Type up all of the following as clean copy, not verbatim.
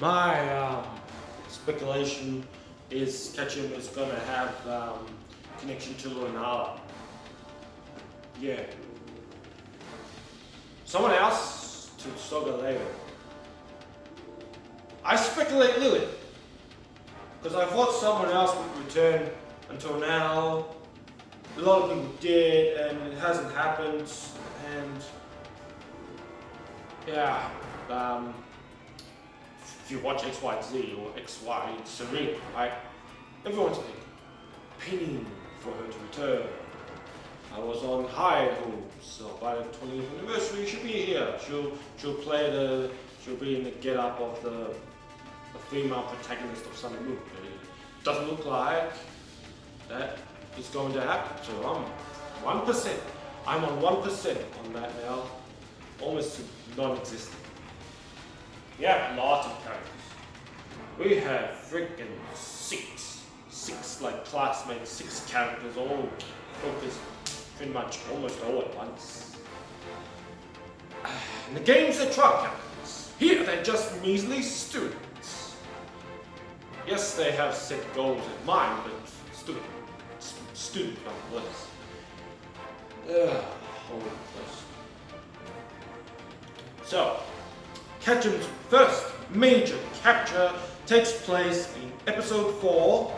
My speculation is Ketchum is gonna have connection to Lunala. Yeah. Someone else to Soga later. I speculate Lily, because I thought someone else would return. Until now, a lot of people did, and it hasn't happened. And yeah, if you watch XYZ or XY Serene, right? Everyone's like pinning for her to return. I was on high hopes, so by the 20th anniversary, she'll be here. She'll be in the get-up of the female protagonist of some movie. It doesn't look like that is going to happen. So I'm 1%. I'm on 1% on that now, almost non-existent. We have lots of characters. We have freaking six like classmates, 6 characters, all focused pretty much almost all at once. In the games, they're trial characters. Here, they're just measly students. Yes, they have set goals in mind, but student nonetheless. Holy place. So, Ketchum's first major capture takes place in episode 4.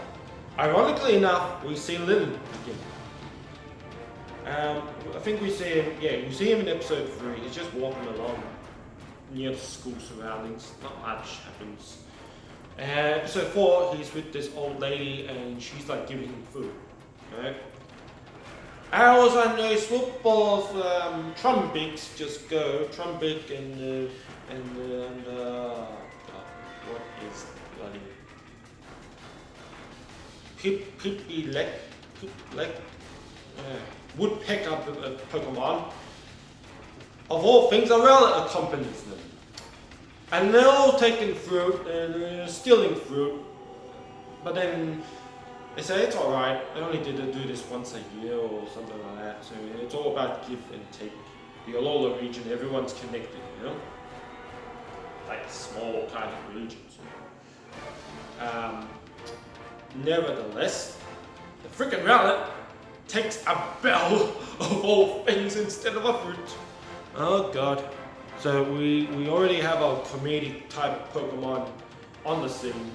Ironically enough, we see Litten again. I think we see him, you see him in episode 3. He's just walking along near the school surroundings. Not much happens. Episode 4, he's with this old lady and she's like giving him food. Right? Hours on a swoop of Trumbix just go. Trumbix and what is bloody Woodpecker Pokemon. Of all things, a relic accompanies them. And they're all taking fruit and stealing fruit. But then they say it's alright, they only did do this once a year or something like that. So it's all about give and take. The Alola region, everyone's connected, you know? Like small kind of regions. Nevertheless, the frickin' Rowlet takes a bell of all things instead of a fruit. Oh god. So we already have a comedic type Pokemon on the scene.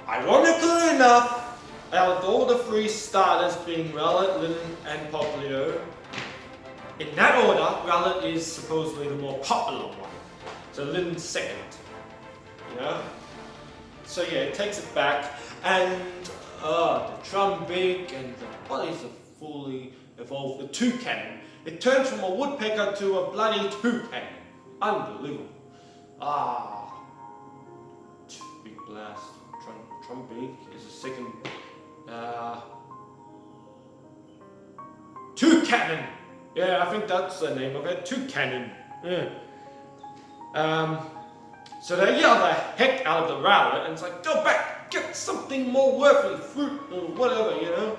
Ironically enough, out of all the 3 starters being Rowlet, Litten, and Popplio, in that order, Rowlet is supposedly the more popular one. So Litten's second. Yeah? So yeah, it takes it back, and the Trumbig and the bodies are fully evolved. The Toucan. It turns from a woodpecker to a bloody toucan. Unbelievable. Big blast. Trumbig is a second. Toucan. Yeah, I think that's the name of it. Toucan. Yeah. So they yell the heck out of the Rowlet, and it's like, go back, get something more worthy, fruit or whatever, you know.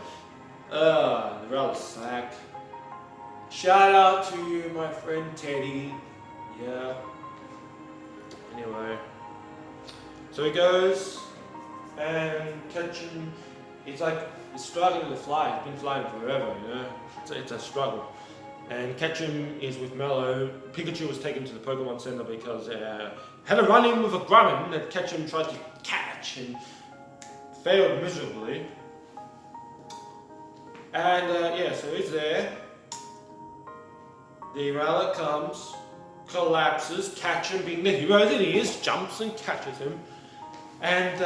The Rowlet's slack. Shout out to you, my friend Teddy. Yeah. Anyway. So he goes and Ketchum, he's struggling to fly. He's been flying forever, you know. It's a struggle. And Ketchum is with Mellow. Pikachu was taken to the Pokemon Center because had a run-in with a Grunin that Ketchum tried to catch and failed miserably. And so he's there. The Rowlet comes, collapses, Ketchum being the hero that he is, jumps and catches him. And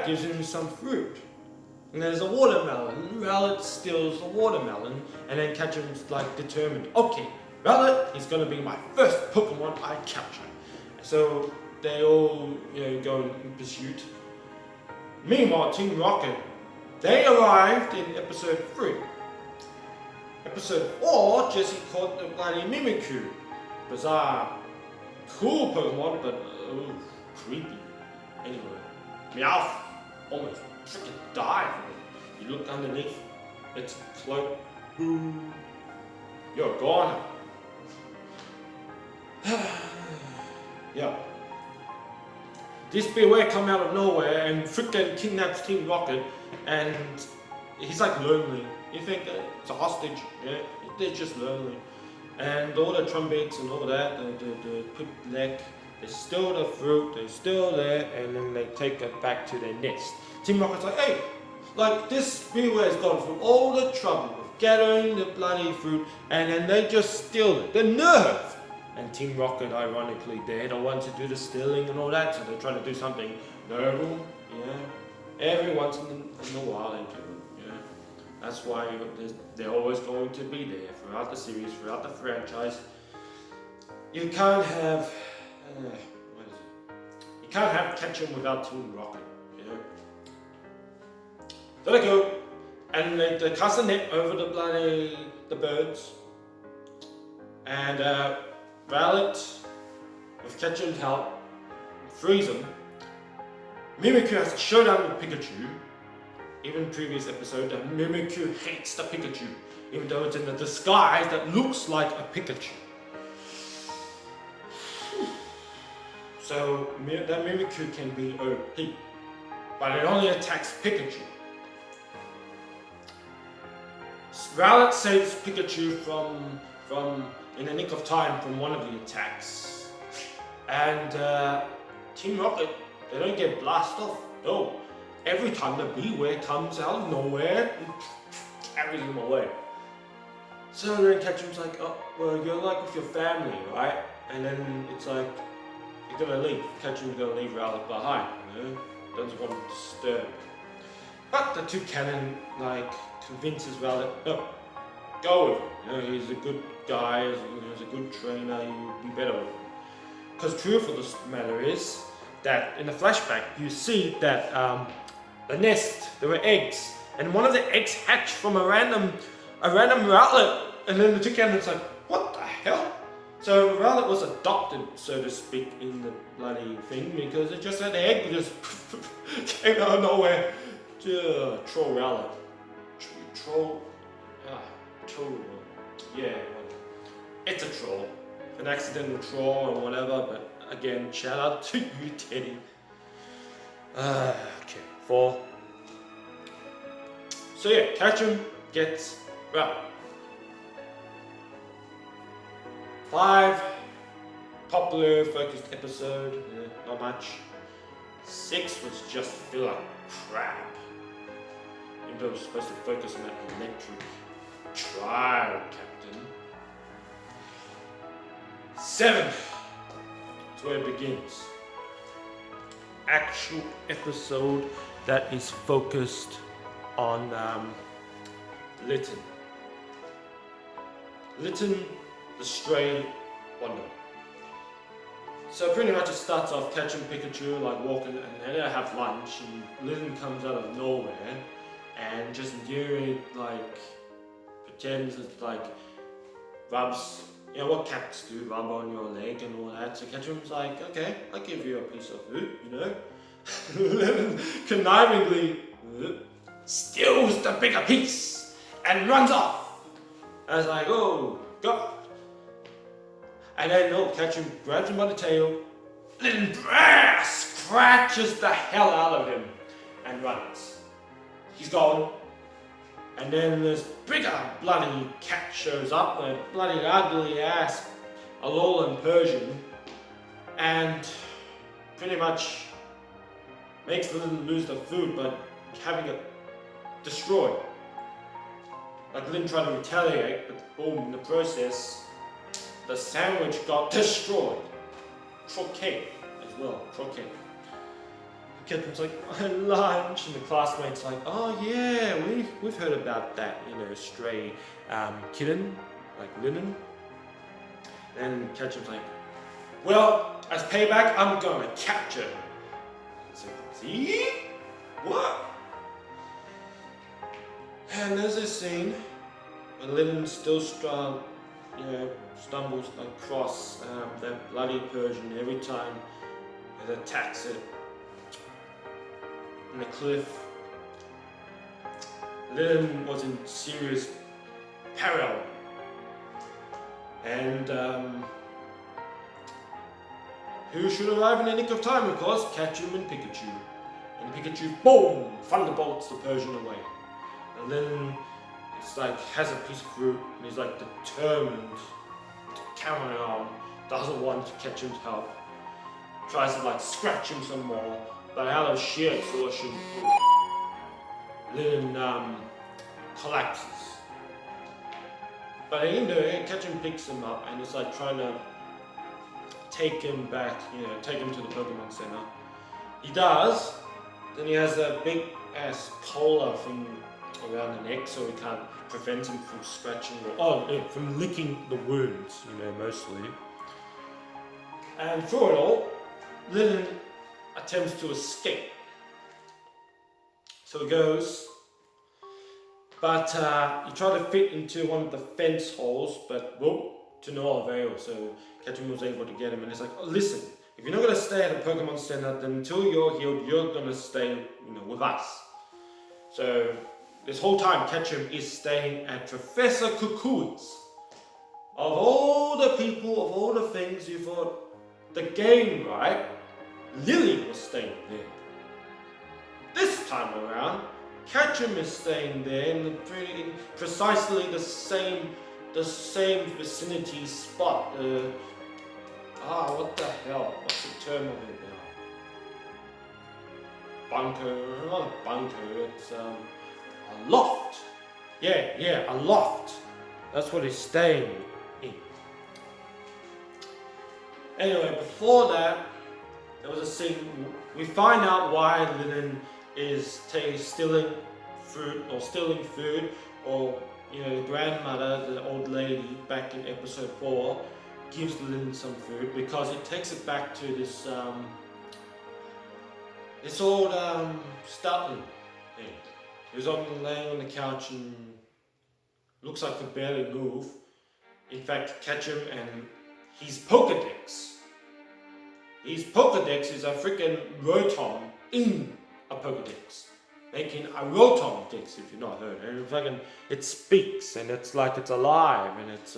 gives him some fruit. And there's a watermelon. Rowlet steals the watermelon, and then Ketchum's like determined, okay, Rowlet is gonna be my first Pokemon I capture. So they all go in pursuit. Meanwhile, Team Rocket, they arrived in episode 3. Episode 4, Jesse caught the bloody Mimikyu. Bizarre. Cool Pokemon, but creepy. Anyway, Meowth almost freaking died. You look underneath its cloak. Boom. You're gone. Yeah. this beware come out of nowhere and freaking kidnaps Team Rocket, and he's like lonely. You think that it's a hostage, yeah? They're just lonely. And all the trumpets and all that, they put neck, they steal the fruit, they steal there, and then they take it back to their nest. Team Rocket's like, hey, like this beware's gone through all the trouble of gathering the bloody fruit, and then they just steal it. The nerve! And Team Rocket, ironically, they're the ones who do the stealing and all that, so they're trying to do something noble, yeah. Every once in a while they do it, yeah. That's why they're always going to be there throughout the series, throughout the franchise. You can't have, you can't have Ketchum without Team Rocket, you know. So they go, and they cast a net over the birds, and Rowlet, with Ketchum's help, frees them. Mimikyu has a showdown with Pikachu. Even previous episode, that Mimikyu hates the Pikachu, even though it's in a disguise that looks like a Pikachu. So that Mimikyu can be OP, but it only attacks Pikachu. Rowlet saves Pikachu from in the nick of time from one of the attacks, and Team Rocket, they don't get blasted off. No, every time the Beware comes out of nowhere and carries them away. So then Ketchum's like, oh, well, you're like with your family, right? And then it's like, you're gonna leave. Ketchum's gonna leave Rowlet behind, you know? Doesn't want to disturb. But the two cannon, like, convinces Rowlet, no, go with him. You know, he's a good guy, he's a good trainer, you'll be better with him. Because truth of the matter is that in the flashback, you see that the nest, there were eggs, and one of the eggs hatched from a random Rowlet, and then the two cannons like, what the hell? So Rowlet was adopted, so to speak, in the bloody thing, because it just had the egg just came out of nowhere. Troll Rowlet. Troll, yeah, it's a troll, an accidental troll or whatever, but again, shout out to you, Teddy. Okay, 4. So yeah, Ketchum gets Rowlet. 5, popular focused episode, not much. 6 was just filler crap. Even though it was supposed to focus on that electric trial captain. 7, that's where it begins. Actual episode that is focused on Litten. Litten, the stray wonder. So pretty much it starts off catching Pikachu, like walking, and they have lunch, and Litten comes out of nowhere, and just nearly like pretends it's like rubs, you know what cats do, rub on your leg and all that. So Ketchum's like, okay, I'll give you a piece of food, you know. Litten connivingly steals the bigger piece and runs off. I was like, oh God. And then Ketchum grabs him by the tail, Litten scratches the hell out of him and runs. He's gone. And then this bigger bloody cat shows up, a bloody ugly ass Alolan Persian, and pretty much makes Litten lose the food by having it destroyed. Like Litten tried to retaliate, but boom, in the process, the sandwich got destroyed. Croquet as well, croquet. Ketchum's like, my lunch, and the classmate's like, oh yeah, we've heard about that, you know, stray kitten, like Litten. And Ketchum's like, well, as payback, I'm gonna capture him. So, see? What? And there's this scene where Litten still stumbles across that bloody Persian every time it attacks it. In the cliff, Litten was in serious peril, and who should arrive in the nick of time, of course? Ketchum and Pikachu. And Pikachu, boom, thunderbolts the Persian away. And then it's like, has a piece of fruit, and he's like determined to carry on, doesn't want Ketchum's help. Tries to like scratch him some more, but out of sheer exhaustion, Litten collapses. But in the Ketchum picks him up and is like trying to take him back, take him to the Pokemon Center. He does. Then he has a big ass collar thing around the neck, so he can't prevent him from scratching from licking the wounds, mostly. And through it all, Litten attempts to escape. So he goes, but he tried to fit into one of the fence holes, but to no avail. So Ketchum was able to get him, and he's like, oh, listen, if you're not going to stay at a Pokemon Center, then until you're healed, you're going to stay, with us. So this whole time, Ketchum is staying at Professor Cuckoo's. Of all the people, of all the things, you thought, the game, right? Lily was staying there. This time around, Ketchum is staying there in precisely the same vicinity spot. What the hell? What's the term of it now? Bunker, not a bunker, it's a loft. Yeah, a loft. That's what he's staying in. Anyway, before that, there was a scene. We find out why Litten is stealing food, or the grandmother, the old lady, back in episode 4, gives Litten some food because it takes it back to this old Stoutland thing. He was laying on the couch and looks like he could barely move. In fact, Ketchum and his Pokedex. His Pokedex is a freaking Rotom in a Pokedex. Making a Rotom Dex, if you've not heard. And it speaks, and it's like it's alive, and it's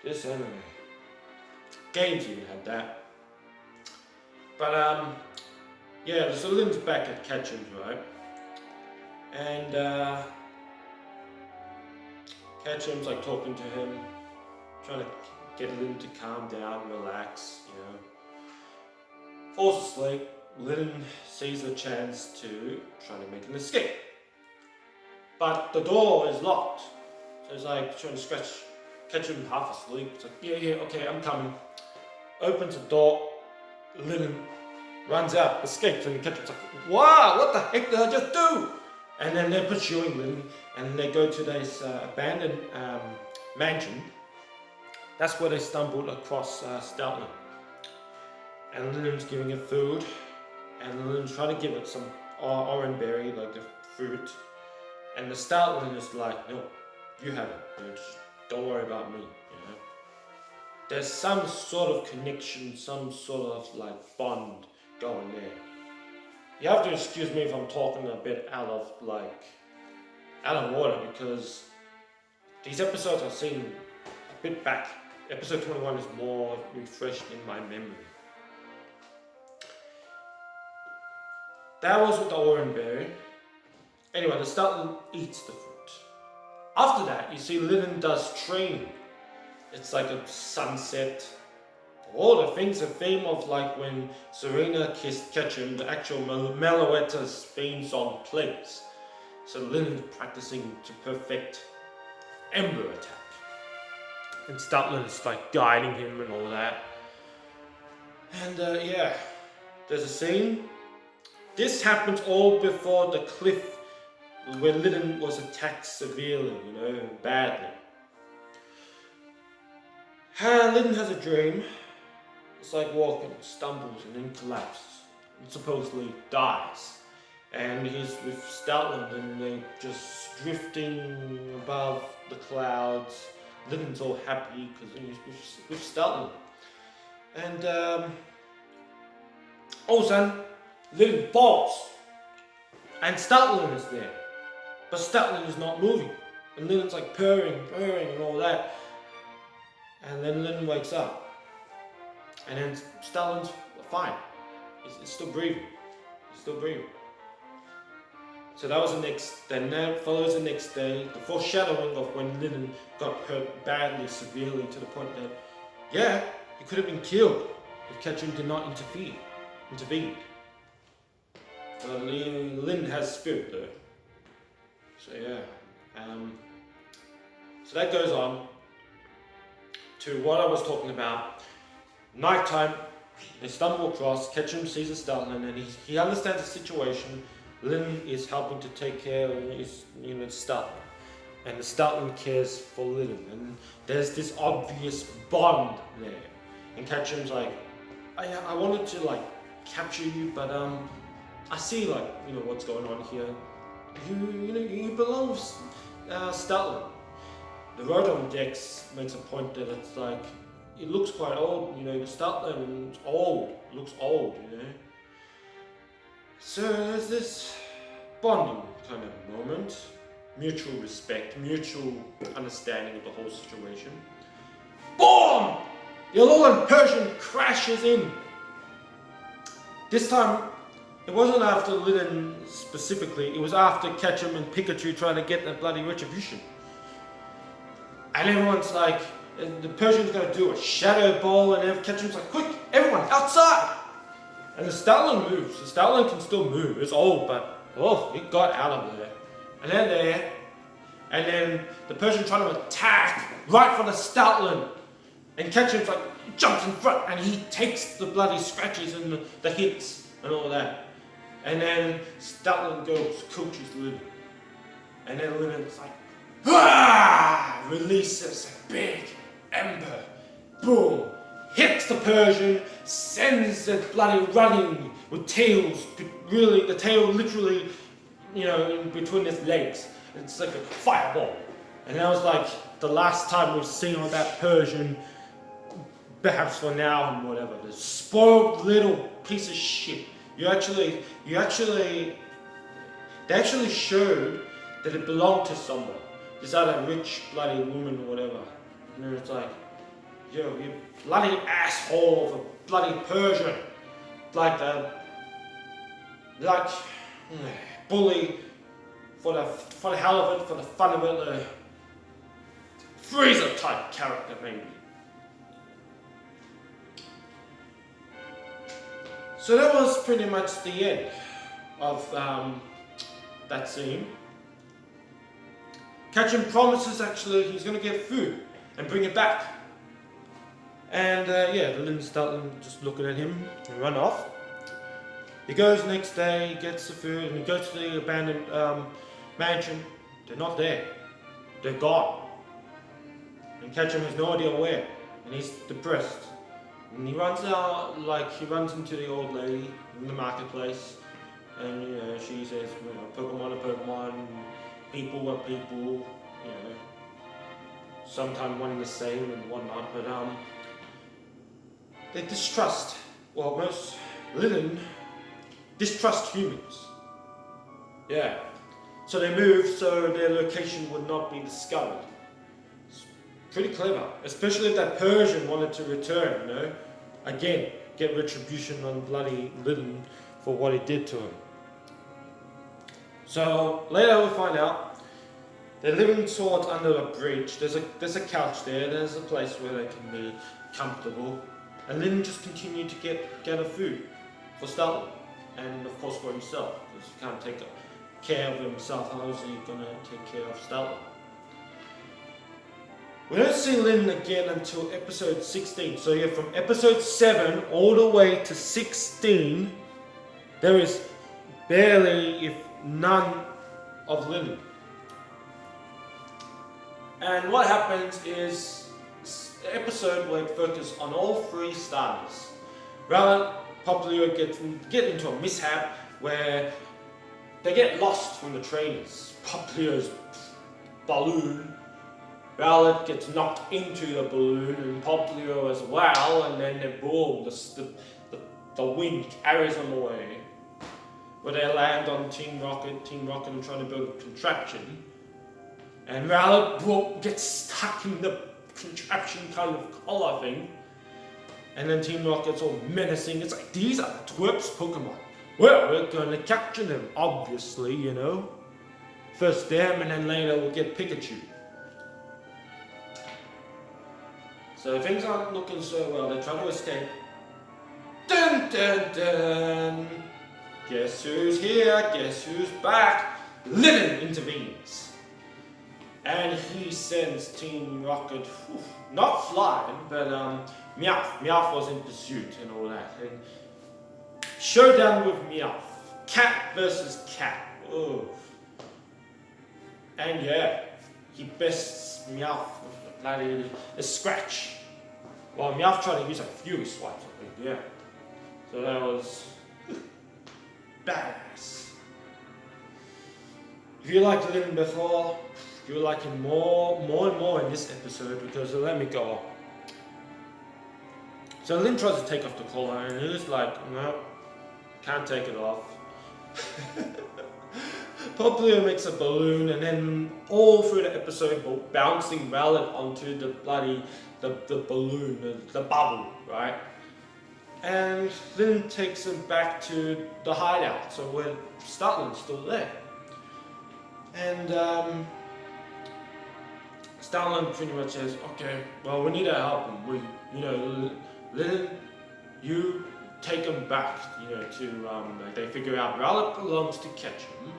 this anime. Games even had that. But so Lynn's back at Ketchum's, right? And Ketchum's like talking to him, trying to get Litten to calm down, relax, Falls asleep. Litten sees a chance to try to make an escape. But the door is locked. So he's like trying to scratch Ketchum half asleep. It's like, yeah, okay, I'm coming. Opens the door, Litten runs out, escapes, and Ketchum's like, wow, what the heck did I just do? And then they're pursuing Litten, and they go to this abandoned mansion. That's where they stumbled across Stoutland. And Litten's giving it food, and Litten's trying to give it some orange berry, like the fruit. And the Stoutland is like, no, you have it. Just don't worry about me. There's some sort of connection, some sort of like bond going there. You have to excuse me if I'm talking a bit out of water, because these episodes I've seen a bit back. Episode 21 is more refreshed in my memory. That was with the orange berry. Anyway, the Stoutland eats the fruit. After that, you see Litten does training. It's like a sunset. All the things, a theme of like when Serena kissed Ketchum, the actual Meloetta's theme song plays. So Litten's practicing to perfect Ember attack. And Stoutland is like guiding him and all that. And there's a scene. This happens all before the cliff where Litten was attacked severely, badly. Litten has a dream. It's like walking, stumbles and then collapses. And supposedly dies. And he's with Stoutland and they're just drifting above the clouds. Litten's all happy because he's with Stoutland. And all of a sudden, Litten falls. And Stoutland is there. But Stoutland is not moving. And Litten's like purring and all that. And then Litten wakes up. And then Stallin's fine. He's still breathing. He's still breathing. So that was the next. Then that follows the next day. The foreshadowing of when Litten got hurt badly, severely, to the point that, yeah, he could have been killed if Ketchum did not intervene. Litten has spirit though. So yeah. So that goes on to what I was talking about. Nighttime, they stumble across, Ketchum sees a Startling, and he understands the situation. Litten is helping to take care of his Startling, and the Startling cares for Litten, and there's this obvious bond there. And Ketchum's like, I wanted to like capture you, but I see what's going on here. You belong with Startling. The road on decks makes a point that it's like, it looks quite old, the Startling looks old, So there's this bonding kind of moment, mutual respect, mutual understanding of the whole situation. Boom! The Litten Persian crashes in. This time, it wasn't after Litten specifically, it was after Ketchum and Pikachu trying to get that bloody retribution. And everyone's like, the Persian's going to do a shadow ball, and Ketchum's like, quick, everyone, outside! And the Startling moves. The Startling can still move. It's old, but, it got out of there. And they're there, and then the Persian trying to attack right for the Startling. And Ketchum's like, jumps in front, and he takes the bloody scratches and the hits and all that. And then Startling goes, coaches Litten. And then Litten's like, releases a big ember, boom, hits the Persian, sends it bloody running with tails, the tail literally, in between his legs. It's like a fireball. And that was like the last time we've seen on that Persian, perhaps for now and whatever. The spoiled little piece of shit. They actually showed that it belonged to someone. This other rich bloody woman or whatever. And then it's like, you bloody asshole of a bloody Persian. Bully for the hell of it, for the fun of it, Freezer type character maybe. So that was pretty much the end of that scene. Ketchum promises actually he's going to get food and bring it back. And the Litten Startling just looking at him and run off. He goes next day, gets the food, and he goes to the abandoned mansion. They're not there. They're gone. And Ketchum has no idea where. And he's depressed. And he runs out, he runs into the old lady in the marketplace. And, she says, Pokemon are Pokemon, people are people, sometimes one and the same and whatnot, but they distrust, most Litten distrust humans. Yeah. So they moved so their location would not be discovered. It's pretty clever, especially if that Persian wanted to return, again, get retribution on bloody Litten for what he did to him. So later we'll find out they're living sort under a bridge. There's a couch there. There's a place where they can be comfortable. And Litten just continued to gather food for Startling, and of course for himself, because he can't take care of himself. How is he gonna take care of Startling? We don't see Litten again until episode 16. So yeah, from episode 7 all the way to 16, there is barely, if none, of Litten. And what happens is the episode where it focuses on all 3 starters. Rather, Popplio get into a mishap where they get lost from the trainers. Popplio's balloon, Rowlet gets knocked into the balloon, and Popplio as well, and then boom, the wind carries them away. Where they land on Team Rocket are trying to build a contraption, and Rowlet gets stuck in the contraption kind of collar thing, And then Team Rocket's all menacing. It's like, these are the twerp's Pokemon. Well, we're gonna capture them, obviously, you know. First them, and then later we'll get Pikachu. So things aren't looking so well. They try to escape. Dun dun dun! Guess who's here? Guess who's back? Litten intervenes. And he sends Team Rocket, not flying, but Meowth. Meowth was in pursuit and all that. And showdown with Meowth. Cat versus cat. Ooh. And yeah, he bests Meowth with a scratch. While Meowth tried to use a Fury Swipe, I think, yeah. So that was badass. If you liked Litten before, you'll like him more and more in this episode, because let me go on. So Litten tries to take off the collar and he's like, no, can't take it off. Popplio makes a balloon, and then all through the episode bouncing Rowlet onto the bloody the balloon, the bubble, right? And then takes him back to the hideout, so where Stoutland's still there. And Stoutland pretty much says, okay, well, we need to help him. Litten, you take him back, to, they figure out Rowlet belongs to Ketchum.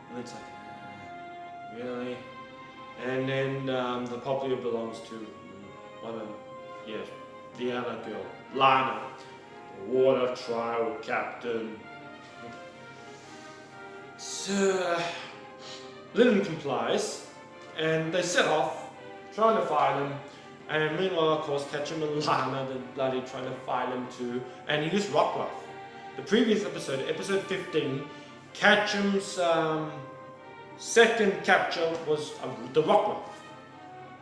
And it's like, really? And then the Popplio belongs to the other girl, Lana, the water trial captain. So Litten complies, and they set off, trying to fight him. And meanwhile, of course, Ketchum and Lana, they're bloody trying to fight him too. And he used Rock Ruff. The previous episode, episode 15, Ketchum's second capture was the Rock Ruff.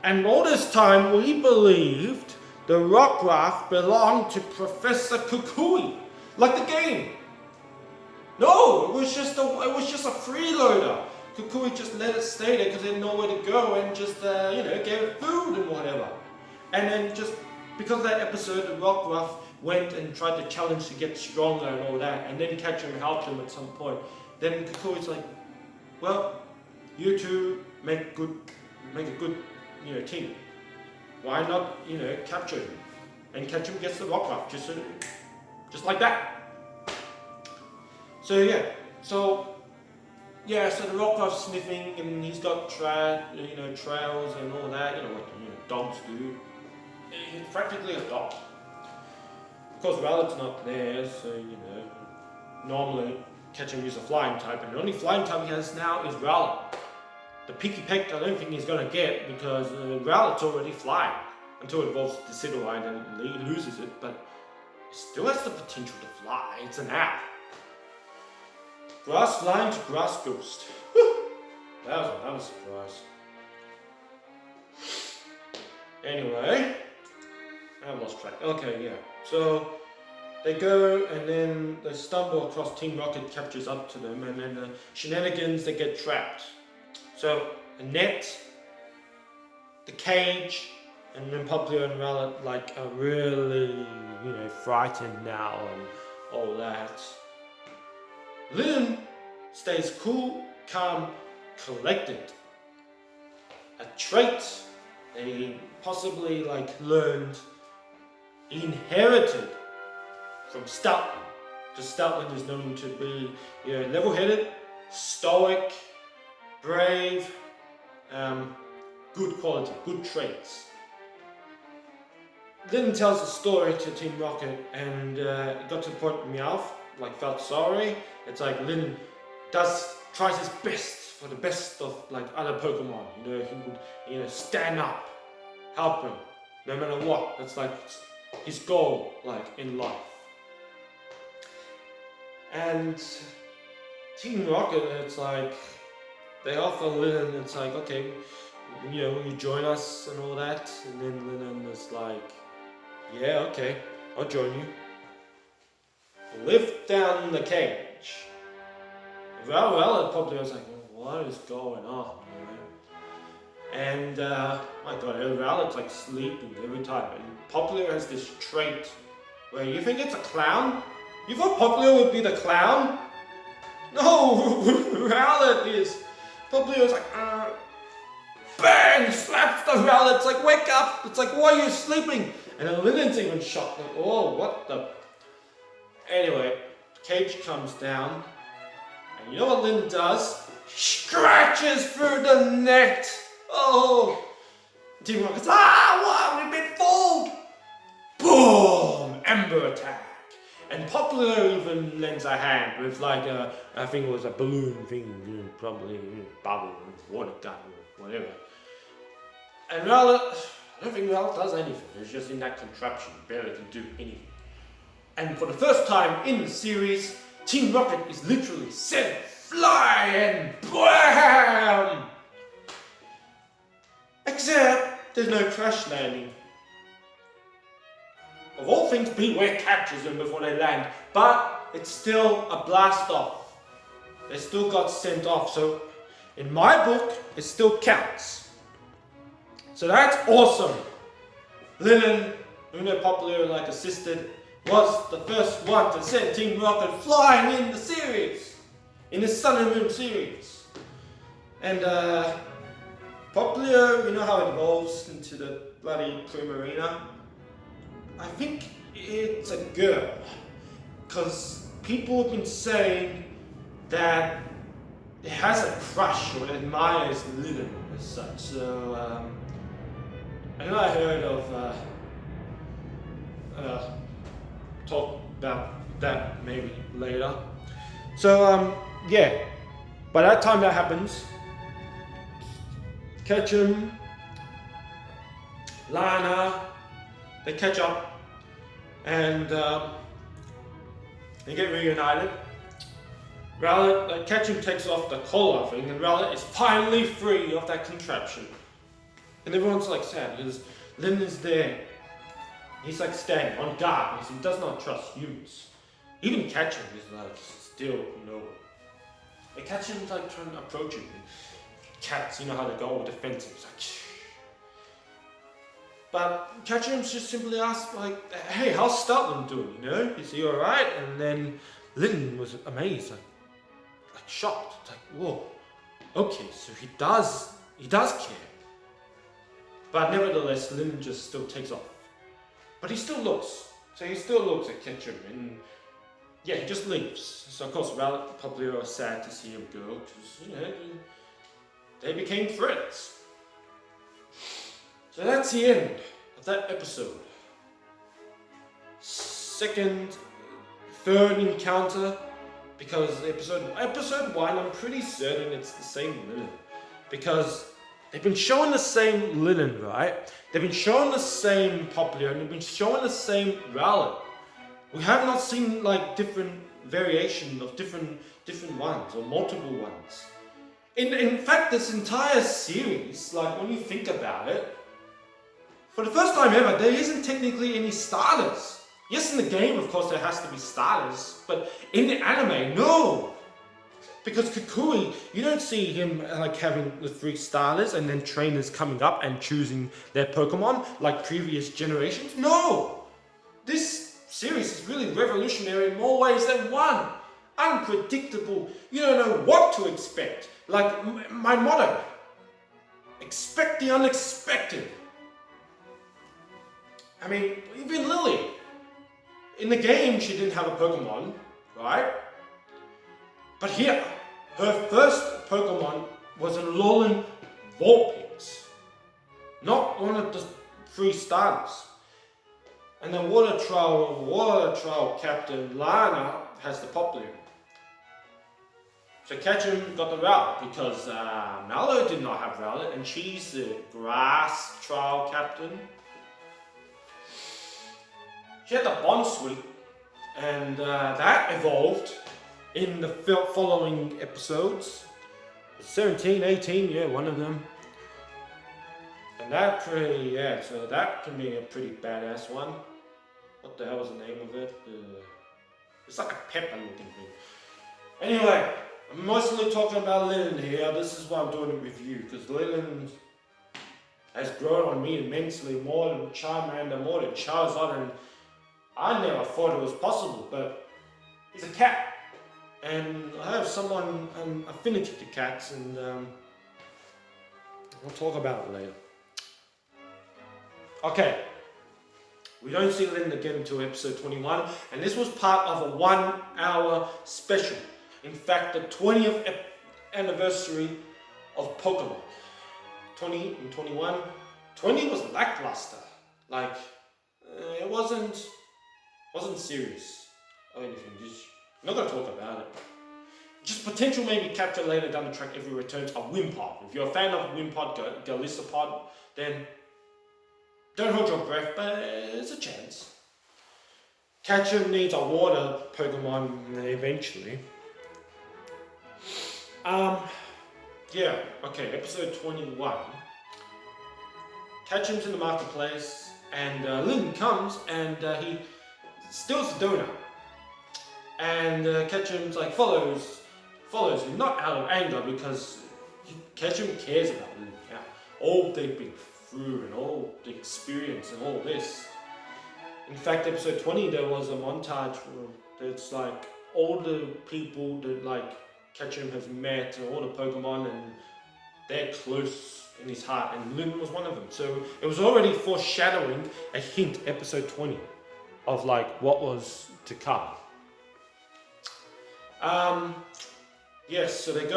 And all this time, we believed the Rock Ruff belonged to Professor Kukui, like the game. No, it was just a freeloader. Kukui just let it stay there because they had nowhere to go, and just gave it food and whatever. And then just because of that episode, the Rock Ruff went and tried to challenge to get stronger and all that, and then Ketchum helped him at some point. Then Kukui's like, well, you two make a good team. Why not capture him? And Ketchum gets the Rock Ruff just like that. So so the Rock Ruff's sniffing, and he's got trails and all that, what dogs do. He's practically a dog. Of course, Rowlet's not there, so normally Ketchum uses a flying type, and the only flying type he has now is Rowlet. The Peaky Peck I don't think he's going to get, because Rowlet's already flying until it evolves to Decidueye and he loses it, but it still has the potential to fly. It's an owl. Grass flying to Grass Ghost. That was another surprise. Anyway, I've lost track. Okay, yeah. So they go, and then they stumble across Team Rocket, captures up to them, and then the shenanigans, they get trapped. So the net, the cage, and then Popplio and Rowlet are really, frightened now and all that. Litten stays cool, calm, collected. A trait they possibly learned, inherited from Stoutland. Because Stoutland is known to be level-headed, stoic, brave, good quality, good traits. Litten tells the story to Team Rocket, and it got to the point where Meowth felt sorry. It's like Litten tries his best for the best of other Pokemon. He would stand up, help him, no matter what. That's his goal in life. And Team Rocket, it's they offer Litten, it's okay, will you join us and all that? And then Litten is yeah, okay, I'll join you. Lift down the cage. Well, it probably was what is going on, And my god, Rowlet's like sleeping every time. And Popular has this trait where you think it's a clown? You thought Popular would be the clown? No, Rowlet is. Popular's like, bang, slaps the Rowlet. It's like, wake up. It's like, why are you sleeping? And then Litten's even shocked. Like, oh, what the? Anyway, Cage comes down. And you know what Litten does? Scratches through the net. Oh. Team Rocket's, wow, we've been fooled. Boom, Ember attack. And Popular even lends a hand with like I think it was a balloon thing, probably bubble, water gun, or whatever. And Rowlet, I don't think Rowlet does anything. It's just in that contraption, barely can do anything. And for the first time in the series, Team Rocket is literally set fly and BAM! Except there's no crash landing. Of all things, Beware catches them before they land, but it's still a blast off. They still got sent off, so in my book, it still counts. So that's awesome. Litten, who they're Popular like assisted, was the first one to send Team Rocket flying in the series, in the Sun and Moon series. And Popular, you know how it evolves into the bloody Primarina? I think it's a girl, because people have been saying that it has a crush or admires Litten as such. So I know I heard of talk about that maybe later. So yeah, by that time that happens, Ketchum, Lana, they catch up and they get reunited. Rowlet, Ketchum takes off the collar thing, and Rowlet is finally free of that contraption. And everyone's like sad because Litten is there. He's like standing on guard because he does not trust humans. Even Ketchum is like still, you know. And Ketchum's like trying to approach him. Cats, you know how they go all defensive. It's like, but Ketchum just simply asked, like, hey, how's Stoutland doing, you know? Is he alright? And then Litten was amazed, like shocked. It's like, whoa, okay, so he does care. But nevertheless, Litten just still takes off. But he still looks. So he still looks at Ketchum and yeah, he just leaves. So of course, Rowlet probably are sad to see him go, because, you know, they became friends. So that's the end of that episode. Third encounter, because episode 1, I'm pretty certain it's the same Litten, because they've been showing the same Litten, right? They've been showing the same Popular, and they've been showing the same Rowlet. We have not seen like different variation of different ones or multiple ones. In fact, this entire series, like when you think about it, for the first time ever, there isn't technically any starters. Yes, in the game, of course, there has to be starters, but in the anime, no. Because Kukui, you don't see him like having the 3 starters and then trainers coming up and choosing their Pokemon like previous generations. No! This series is really revolutionary in more ways than one. Unpredictable. You don't know what to expect. Like my motto, expect the unexpected. I mean, even Lily. In the game, she didn't have a Pokemon, right? But here, her first Pokemon was a Alolan Vulpix. Not one of the 3 starters. And the water trial captain Lana has the Popular. So Ketchum got the Rowlet because Mallow did not have Rowlet, and she's the grass trial captain. She had the Bond Sweep, and that evolved in the following episodes. 17, 18, yeah, one of them. And that so that can be a pretty badass one. What the hell was the name of it? It's like a pepper looking thing. Anyway, I'm mostly talking about Litten here. This is why I'm doing a review, because Litten has grown on me immensely, more than Charmander, more than Charizard, and I never thought it was possible, but he's a cat. And I have an affinity to cats, and we'll talk about it later. Okay, we don't see Litten again until episode 21, and this was part of a 1 hour special. In fact, the 20th anniversary of Pokemon. 20 and 21. 20 was lackluster. Like, it wasn't serious or anything. I'm not going to talk about it. Just potential maybe capture later down the track if it returns a Wimpod. If you're a fan of Wimpod, Galissapod, then don't hold your breath, but it's a chance. Ketchum needs a water Pokemon eventually. Yeah, okay, episode 21. Ketchum's in the marketplace, and Litten comes, and he steals the donut. And Ketchum's like follows him, not out of anger, because Ketchum cares about Litten. Yeah, all they've been through, and all the experience, and all this. In fact, episode 20, there was a montage that's like all the people that like Ketchum has met, and all the Pokemon, and they're close in his heart, and Litten was one of them. So it was already foreshadowing a hint, episode 20, of like what was to come. Yes, so they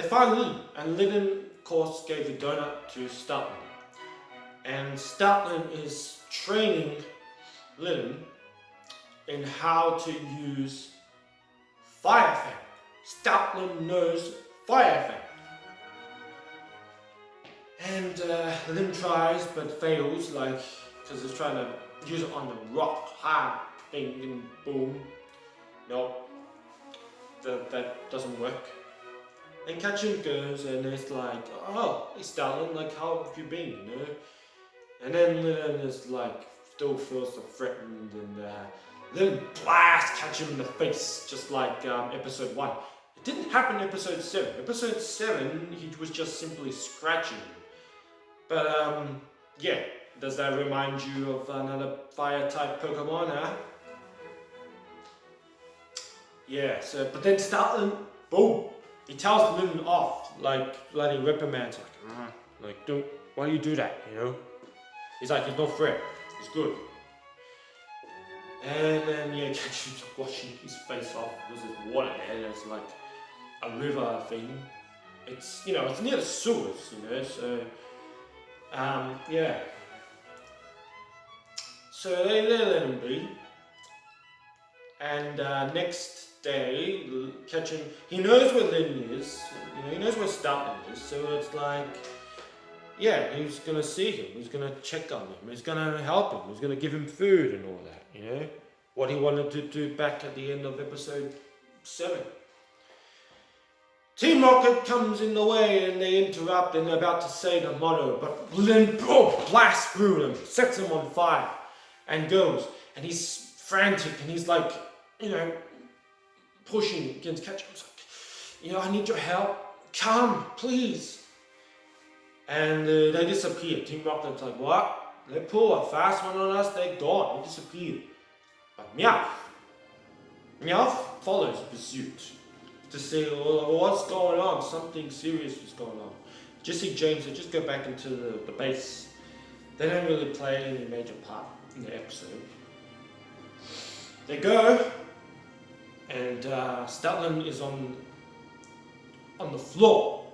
find Litten, and Litten, of course, gave the donut to Stoutland. And Stoutland is training Litten in how to use Fire Fang. Stoutland knows Fire Fang. And Litten tries but fails, like, because he's trying to use it on the rock, hard thing, and boom. Nope. That doesn't work. And Ketchum goes and it's like, oh, hey Stoutland, like, how have you been, you know? And then Litten is like, still feels so threatened, and Litten blasts Ketchum in the face, just like episode 1. It didn't happen in episode 7. Episode 7, he was just simply scratching him. But, yeah, does that remind you of another fire-type Pokemon, huh? Yeah, so, but then Stoutland, boom, he tells Litten off, like, bloody reprimands, like, don't, why do you do that, you know? He's like, he's no threat, he's good. And then, yeah, Ketchum's washing his face off, there's this water there, there's like a river thing. It's, you know, it's near the sewers, you know, so, yeah. So they let him be. And next day, Ketchum, he knows where Litten is, you know, he knows where Stoutland is, so it's like, yeah, he's going to see him, he's going to check on him, he's going to help him, he's going to give him food and all that, you know, what he wanted to do back at the end of episode 7. Team Rocket comes in the way and they interrupt and they're about to say the motto, but Litten blasts through them, sets him on fire, and goes, and he's frantic, and he's like, you know, pushing against Ketchum. He's like, you know, I need your help, come, please. And they disappear. Team Rocket's like, what? They pull a fast one on us, they're gone, they disappeared. But Meowth follows pursuit to see what's going on, something serious is going on. Jesse James, they just go back into the base. They don't really play any major part in the episode. They go, and Stoutland is on the floor,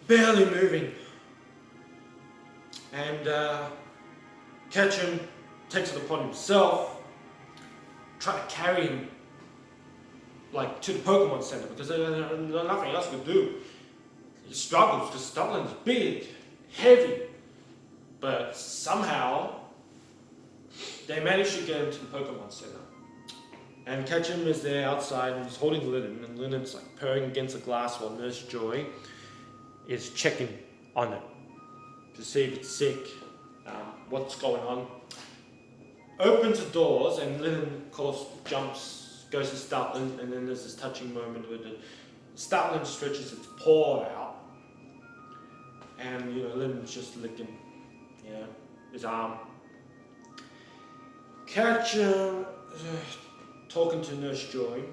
barely moving, and Ketchum takes it upon himself, trying to carry him like to the Pokemon Center because there's nothing else to do. He struggles because Stoutland's big, heavy, but somehow they manage to get him to the Pokemon Center. And Ketchum is there outside and he's holding Litten, and Litten's like purring against the glass while Nurse Joy is checking on it to see if it's sick, what's going on. Opens the doors and Litten, of course, goes to Stoutland, and then there's this touching moment where Stoutland stretches its paw out and Lytten's just licking, his arm. Catcher talking to Nurse Joy,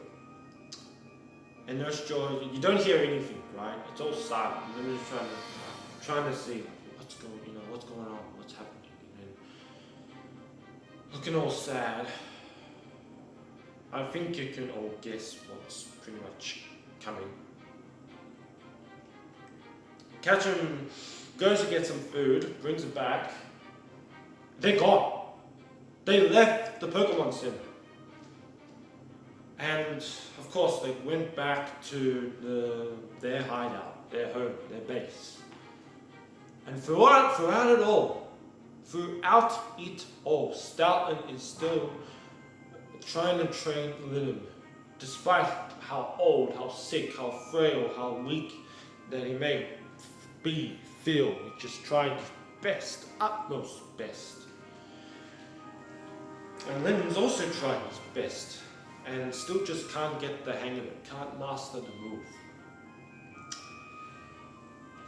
and Nurse Joy, you don't hear anything, right? It's all silent. Lytten's trying to see what's going on, what's happening, and looking all sad. I think you can all guess what's pretty much coming. Ketchum goes to get some food, brings it back. They're gone. They left the Pokemon Center. And of course they went back to their hideout, their home, their base. And throughout it all, Stoutland is still trying to train Litten, despite how old, how sick, how frail, how weak that he may feel. He's just trying his best, utmost best. And Litten's also trying his best, and still just can't get the hang of it, can't master the move.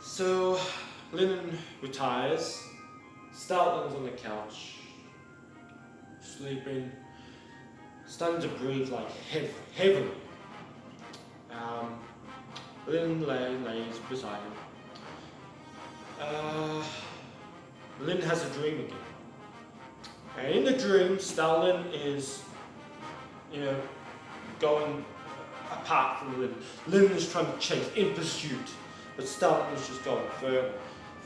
So Litten retires, Stoutland's on the couch, sleeping, starting to breathe like heavily. Litten lays beside him. Litten has a dream again. And in the dream, Stoutland is, going apart from Litten. Litten is trying to chase, in pursuit, but Stoutland is just going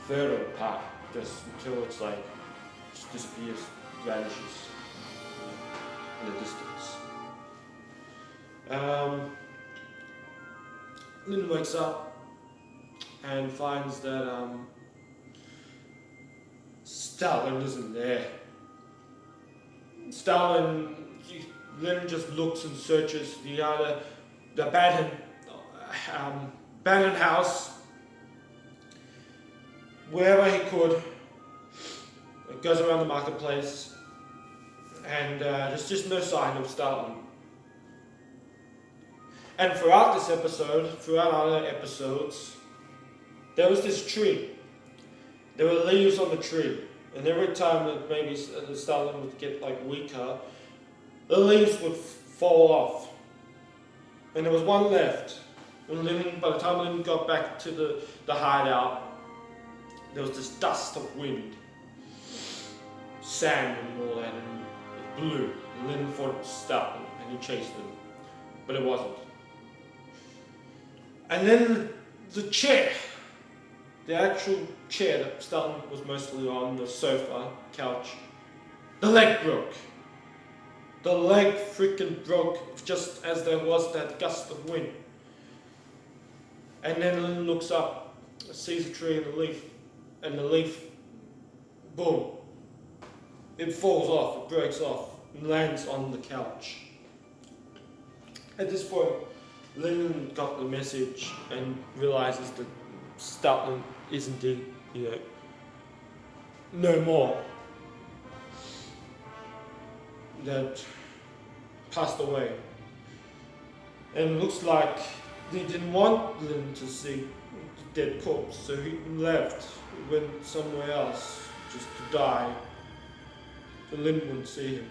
further apart, just until it's like, just disappears, vanishes in the distance. Litten wakes up and finds that Stoutland isn't there. Litten just looks and searches the abandoned house, wherever he could. It goes around the marketplace, and there's just no sign of Stoutland. And throughout this episode, throughout other episodes, there was this tree. There were leaves on the tree, and every time that maybe the Stoutland would get weaker, the leaves would fall off. And there was one left. And by the time Litten got back to the hideout, there was this dust of wind, sand and all that, and it blew. And Litten thought it was Stoutland, and he chased them, but it wasn't. And then the chair, the actual chair that Stoutland was mostly on, the sofa, couch, the leg broke. The leg freaking broke just as there was that gust of wind. And then Litten looks up, sees a tree and the leaf, boom, it falls off, it breaks off, and lands on the couch. At this point, Litten got the message and realizes that Stoutland is indeed, no more. That passed away. And it looks like he didn't want Litten to see the dead corpse, so he left, he went somewhere else just to die, so Litten wouldn't see him.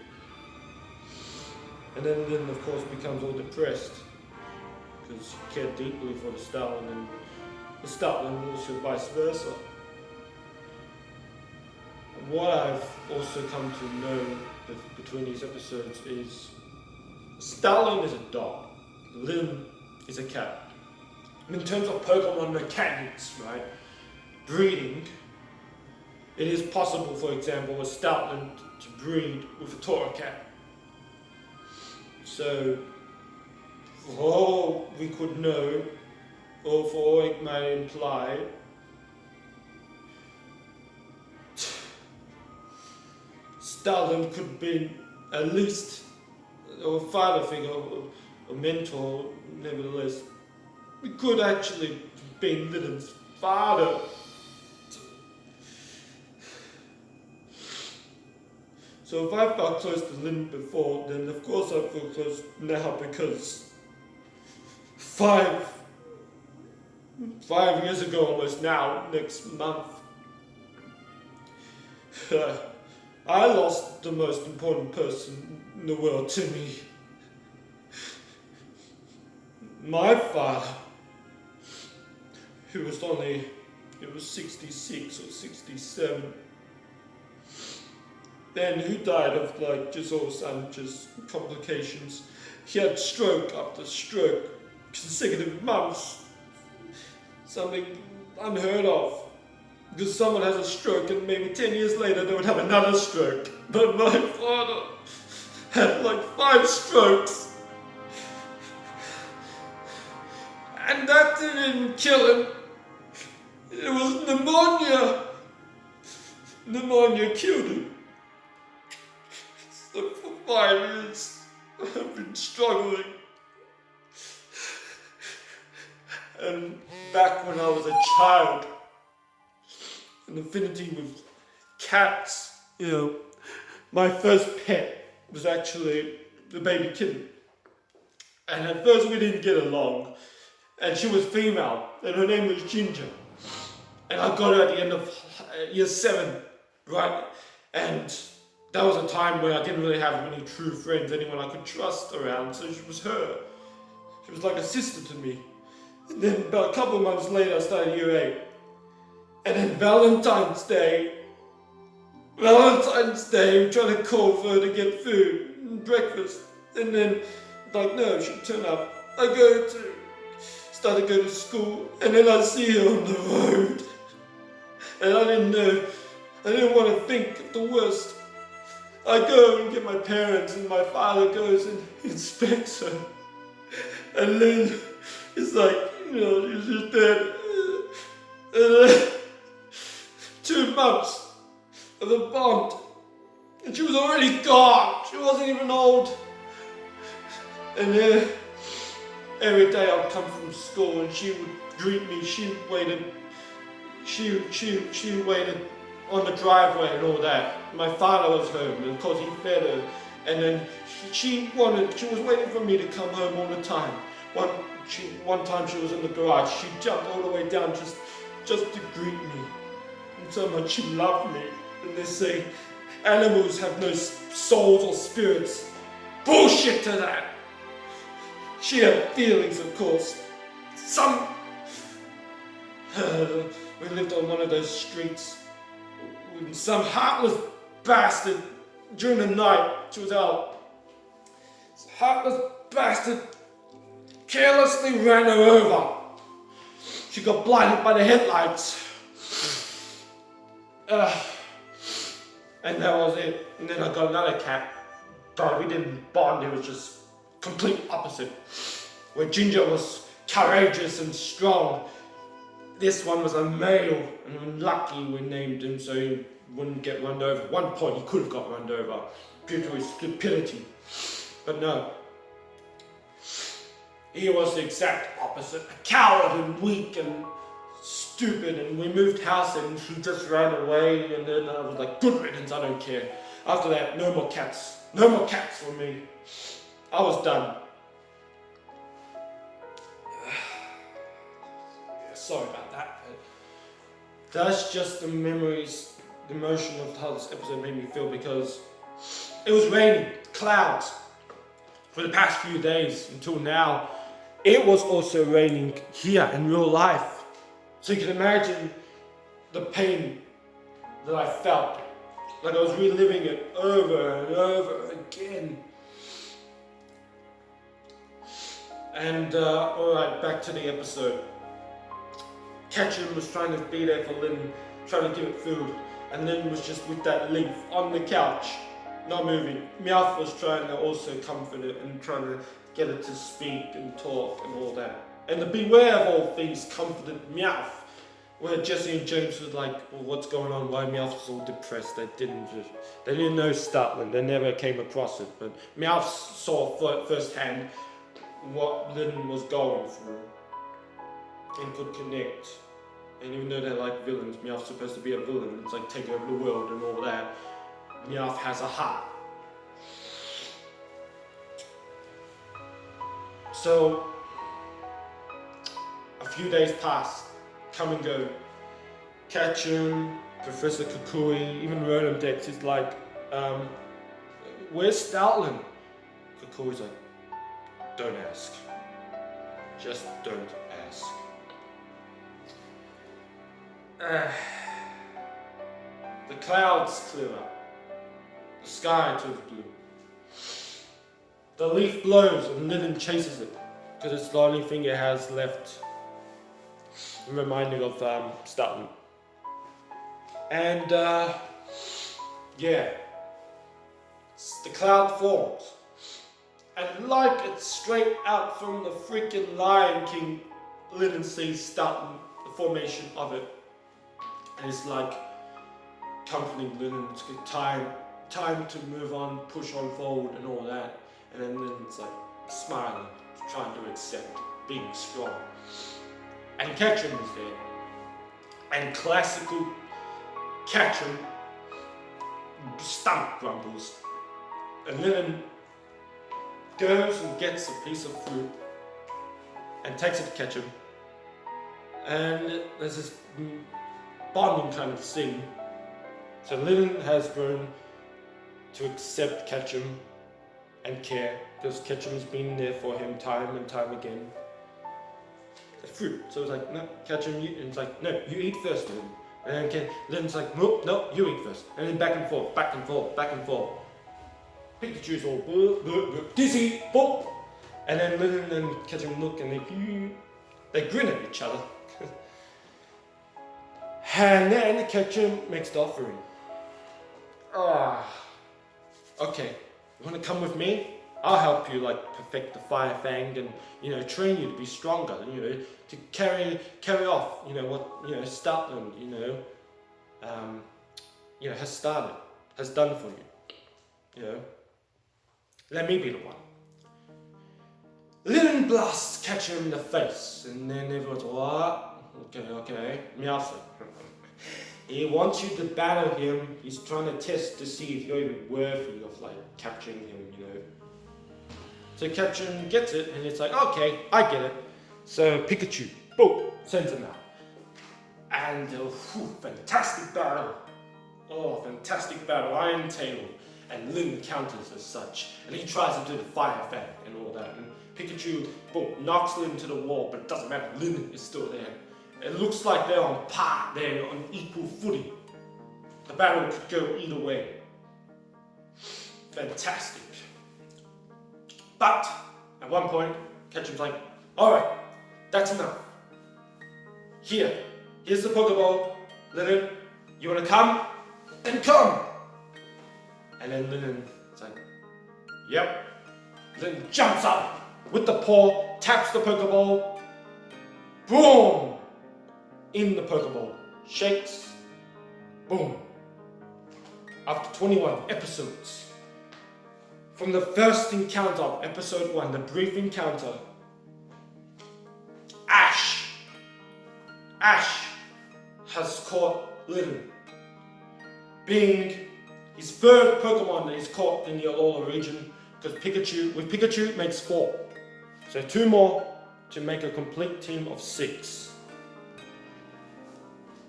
And then Litten of course becomes all depressed, because he cared deeply for the Stoutland, and the Stoutland also vice versa. And what I've also come to know between these episodes is Stoutland is a dog, Litten is a cat. And in terms of Pokemon mechanics, right, breeding, it is possible, for example, a Stoutland to breed with a Torracat. So, for all we could know, or for all it may imply, Stoutland could have been at least a father figure, a mentor, nevertheless. It could actually have been Litten's father. So if I felt close to Litten before, then of course I feel close now, because 5 5 years ago almost now, next month, I lost the most important person in the world to me. My father, who was 66 or 67, and who died of just all of a sudden, just complications. He had stroke after stroke, consecutive months, something unheard of. Because someone has a stroke and maybe 10 years later they would have another stroke. But my father had 5 strokes. And that didn't kill him. It was pneumonia. Pneumonia killed him. So for 5 years I've been struggling. And back when I was a child, an affinity with cats, my first pet was actually the baby kitten. And at first we didn't get along. And she was female, and her name was Ginger. And I got her at the end of year 7, right? And that was a time where I didn't really have many true friends, anyone I could trust around, so she was her. She was like a sister to me. And then about a couple of months later, I started year 8. And then Valentine's Day, we're trying to call for her to get food and breakfast. And then, no, she'd turn up. Started to go to school, and then I see her on the road. And I didn't want to think of the worst. I go and get my parents, and my father goes and inspects her. And then it's she's just dead. And 2 months of a bond, and she was already gone. She wasn't even old. And every day I'd come from school and she would greet me. She waited on the driveway and all that. My father was home, and of course he fed her. And then she was waiting for me to come home all the time. One time she was in the garage. She jumped all the way down just to greet me. And so much she loved me. And they say animals have no souls or spirits. Bullshit to that. She had feelings, of course. We lived on one of those streets. Some heartless bastard, during the night, she was out. This heartless bastard carelessly ran her over. She got blinded by the headlights. And that was it. And then I got another cat, but we didn't bond. It was just complete opposite. Where Ginger was courageous and strong, this one was a male, and lucky we named him so he wouldn't get run over. At one point he could have got run over due to his stupidity, but no. He was the exact opposite, a coward and weak and stupid, and we moved house and he just ran away, and then I was like, good riddance, I don't care. After that, no more cats for me. I was done. Sorry about that, but that's just the memories, the emotion of how this episode made me feel, because it was raining, clouds, for the past few days until now. It was also raining here in real life. So you can imagine the pain that I felt, like I was reliving it over and over again. And alright, back to the episode. Ketchum was trying to be there for Litten, trying to give it food, and Litten was just with that leaf on the couch, not moving. Meowth was trying to also comfort it and trying to get it to speak and talk and all that. And the beware of all things comforted Meowth, where Jesse and James were like, well, what's going on? Why Meowth was all depressed? They didn't know Startland. They never came across it, but Meowth saw firsthand what Litten was going through and could connect. And even though they're like villains, Meowth's supposed to be a villain. It's like take over the world and all that. Meowth has a heart. So I few days pass, come and go. Ketchum, Professor Kukui, even Roland Dex is like, where's Stoutland? Kukui's like, don't ask. Just don't ask. The clouds clear up. The sky turns blue. The leaf blows and Litten chases it because it's the only thing it has left, reminding of Stoutland. And yeah, the cloud forms, and like it's straight out from the freaking Lion King, Litten sees Stoutland, the formation of it, and it's like comforting Litten. It's good time to move on, push on forward, and all that. And then Litten's like smiling, trying to accept being strong. And Ketchum is there, and classical Ketchum stomach grumbles, and Litten goes and gets a piece of fruit and takes it to Ketchum, and there's this bonding kind of scene. So Litten has grown to accept Ketchum and care, because Ketchum's been there for him time and time again. The fruit. So it's like, no, Ketchum, you, and it's like, no, you eat first, Litten. And then Litten's like, no, you eat first. And then back and forth, back and forth, back and forth. Pikachu's all dizzy, boop. And then Litten and Ketchum look and they grin at each other. And then Ketchum makes the offering. Okay, you want to come with me? I'll help you like perfect the Fire Fang and train you to be stronger, to carry off, what Stoutland, has done for you. Let me be the one. Litten blasts Ketchum in the face, and then everyone's what? Okay, Meowth. He wants you to battle him. He's trying to test to see if you're even worthy of like capturing him, So Ketchum gets it, and it's like, okay, I get it. So Pikachu, boom, sends him out. And fantastic battle. Oh, fantastic battle. Iron Tail. And Litten counters as such. And he tries to do the Fire Fang and all that. And Pikachu, boom, knocks Litten to the wall, but it doesn't matter. Litten is still there. It looks like they're on par, they're on equal footing. The battle could go either way. Fantastic. But at one point, Ketchum's like, alright, that's enough. Here's the Pokeball. Litten, you wanna come? Then come! And then Litten's like, yep. Litten jumps up with the paw, taps the Pokeball, boom! In the Pokeball, shakes, boom. After 21 episodes, from the first encounter of episode 1, the brief encounter, Ash has caught Litten, being his third Pokemon that he's caught in the Alola region, because Pikachu makes 4. So 2 more to make a complete team of 6.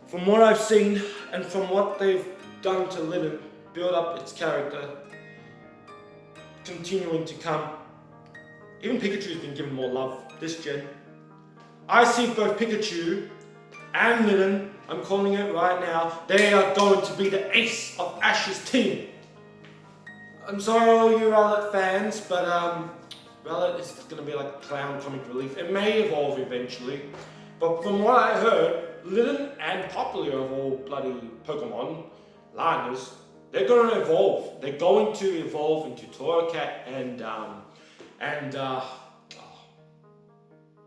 From what I've seen, and from what they've done to Litten, build up its character, continuing to come. Even Pikachu's been given more love this gen. I see both Pikachu and Litten, I'm calling it right now, they are going to be the ace of Ash's team. I'm sorry all you Rowlet fans, but Rowlet is going to be like clown comic relief. It may evolve eventually, but from what I heard, Litten and Poplar of all bloody Pokemon, liners, they're going to evolve. They're going to evolve into Torracat and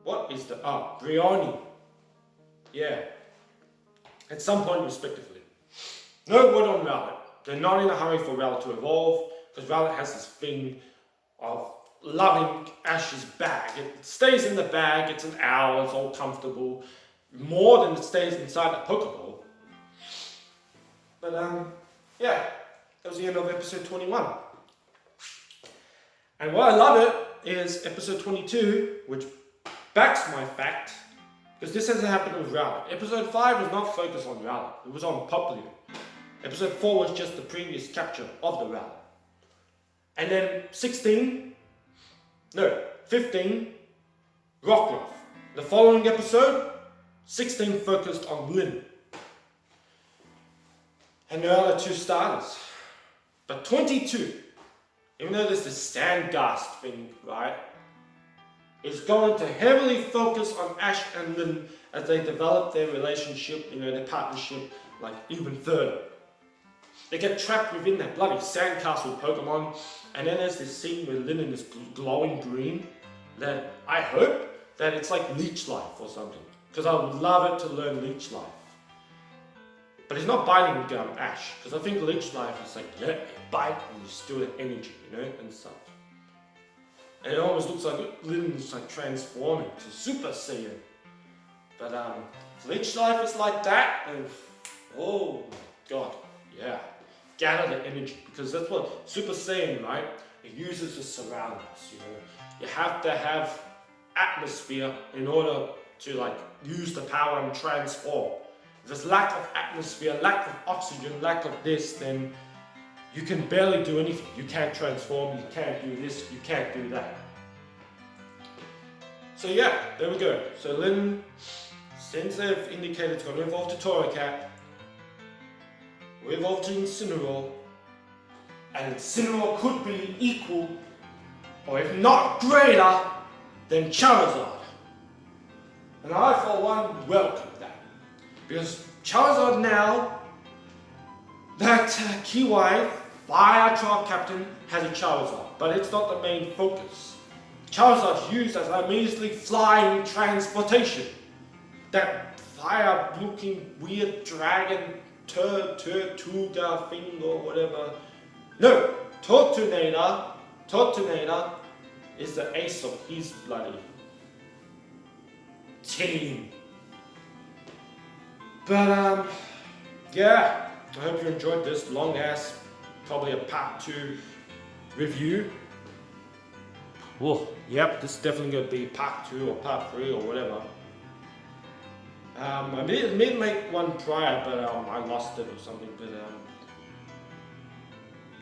what is the, Brioni. Yeah. At some point respectively. No word on Rowlet. They're not in a hurry for Rowlet to evolve, because Rowlet has this thing of loving Ash's bag. It stays in the bag, it's an owl, it's all comfortable. More than it stays inside a Pokeball. But yeah, that was the end of episode 21. And what I love it is episode 22, which backs my fact Because this hasn't happened with Rowlet. Episode 5 was not focused on Rowlet, it was on Popplio. Episode 4 was just the previous capture of the Rowlet. And then 15, Rockruff. The following episode, 16 focused on Litten. And there are the 2 starters. But 22, even though there's this Sandgast thing, right, is going to heavily focus on Ash and Litten as they develop their relationship, their partnership, like even further. They get trapped within that bloody sandcastle Pokemon, and then there's this scene where Litten is glowing green that I hope that it's like Leech Life or something, because I would love it to learn Leech Life. But he's not biting Ash, because I think Leech Life is like, you bite and you steal the energy, and stuff. And it almost looks like Litten's like transforming to Super Saiyan. But Leech Life is like that, and oh my god, yeah. Gather the energy, because that's what Super Saiyan, right? It uses the surroundings, You have to have atmosphere in order to like use the power and transform. If there's lack of atmosphere, lack of oxygen, lack of this, then you can barely do anything. You can't transform, you can't do this, you can't do that. So yeah, there we go. So Litten, since they've indicated it's going to evolve to Torracat, we evolved to Incineroar, and Incineroar could be equal, or if not greater, than Charizard. And I, for one, welcome that. Because Charizard now, that Kiwi Fire Trial Captain has a Charizard, but it's not the main focus. Charizard's used as a measly flying transportation. That fire-looking weird dragon Tortuga thing or whatever. No, Tortunator is the ace of his bloody team. But yeah, I hope you enjoyed this long ass, probably a part 2 review. Whoa, yep, this is definitely going to be part 2 or part 3 or whatever. I did make one prior, but I lost it or something. But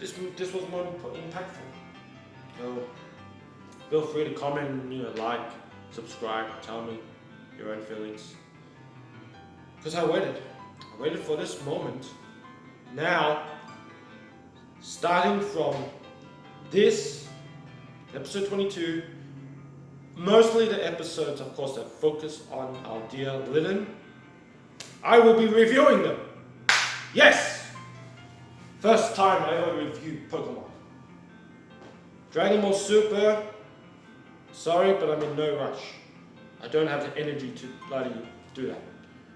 this was more impactful. So feel free to comment, like, subscribe, tell me your own feelings. Because I waited for this moment. Now, starting from this episode 22. Mostly the episodes, of course, that focus on our dear Litten. I will be reviewing them. Yes! First time I ever reviewed Pokemon. Dragon Ball Super. Sorry, but I'm in no rush. I don't have the energy to bloody do that.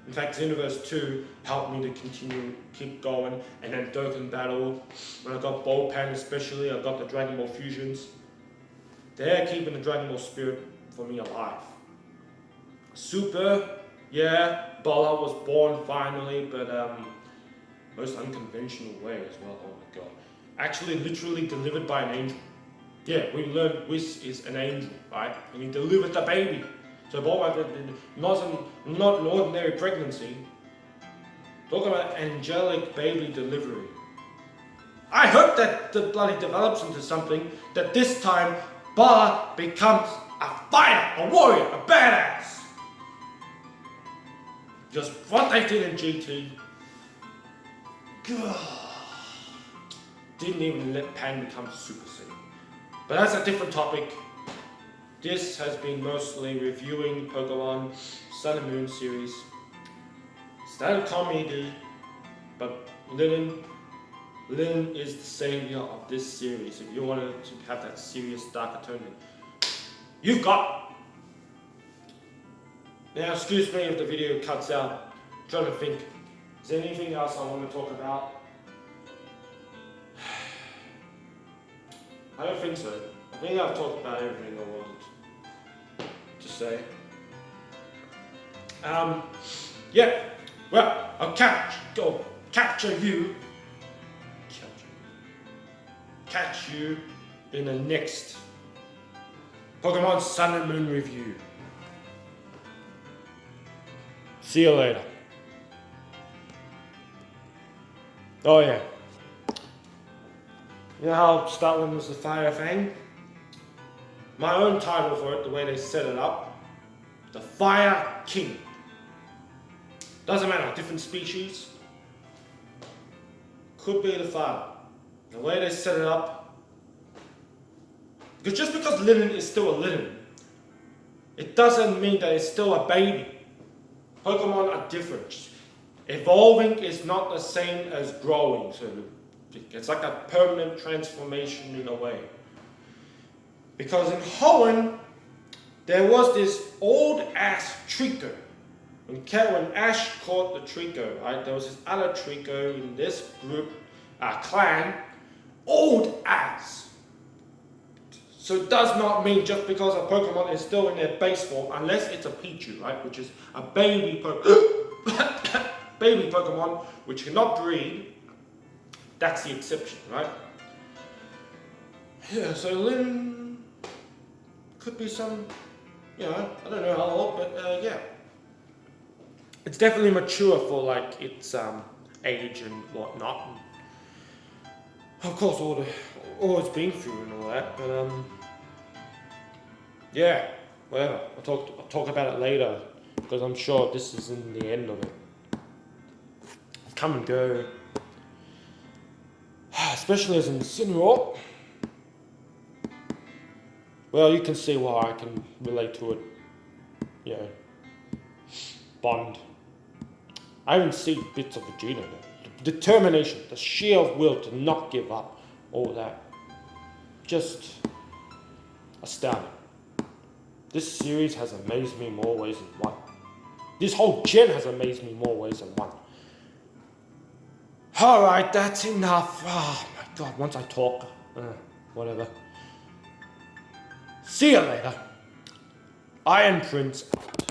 In fact, Xenoverse 2 helped me to keep going. And then Dokkan Battle. When I got Bolpan especially, I got the Dragon Ball Fusions. They're keeping the Dragon Ball spirit for me alive. Super, yeah, Bola was born finally, but most unconventional way as well. Oh my god. Actually, literally delivered by an angel. Yeah, we learned Whis is an angel, right? And he delivered the baby. So Bola wasn't not an ordinary pregnancy. Talk about angelic baby delivery. I hope that the bloody develops into something that this time Bola becomes a fighter, a warrior, a badass. Just what they did in GT. Didn't even let Pan become Super Saiyan. But that's a different topic. This has been mostly reviewing Pokemon Sun and Moon series. Started comedy, but Litten is the savior of this series. If you wanted to have that serious, darker tone, you've got it. Now, excuse me if the video cuts out. I'm trying to think. Is there anything else I want to talk about? I don't think so. I think I've talked about everything I wanted to say. Yeah. Well, I'll capture you. Catch you in the next Pokemon Sun and Moon review. See you later. Oh yeah. You know how Scotland was the Fire Fang? My own title for it, the way they set it up, the Fire King. Doesn't matter, different species. Could be the fire. The way they set it up. Because just because Litten is still a Litten, it doesn't mean that it's still a baby. Pokemon are different. Evolving is not the same as growing, so it's like a permanent transformation in a way. Because in Hoenn, there was this old ass Trico. When Ash caught the Trico, right, there was this other Trico in this group, clan, old ass. So it does not mean just because a Pokemon is still in their base form, unless it's a Pichu, right, which is a baby baby Pokemon which cannot breed. That's the exception, right? Yeah, so Litten could be some, I don't know how old, but yeah. It's definitely mature for like its age and whatnot. Of course, all it's been through and all that, but yeah, whatever. I'll talk about it later because I'm sure this isn't the end of it. Come and go, especially as in Sinnoh. Well, you can see why I can relate to it. Bond. I even see bits of Vegeta there. The determination, the sheer will to not give up, all that. Just astounding. This series has amazed me more ways than one. This whole gen has amazed me more ways than one. Alright, that's enough. Oh my god, once I talk, whatever. See you later. Iron Prince out.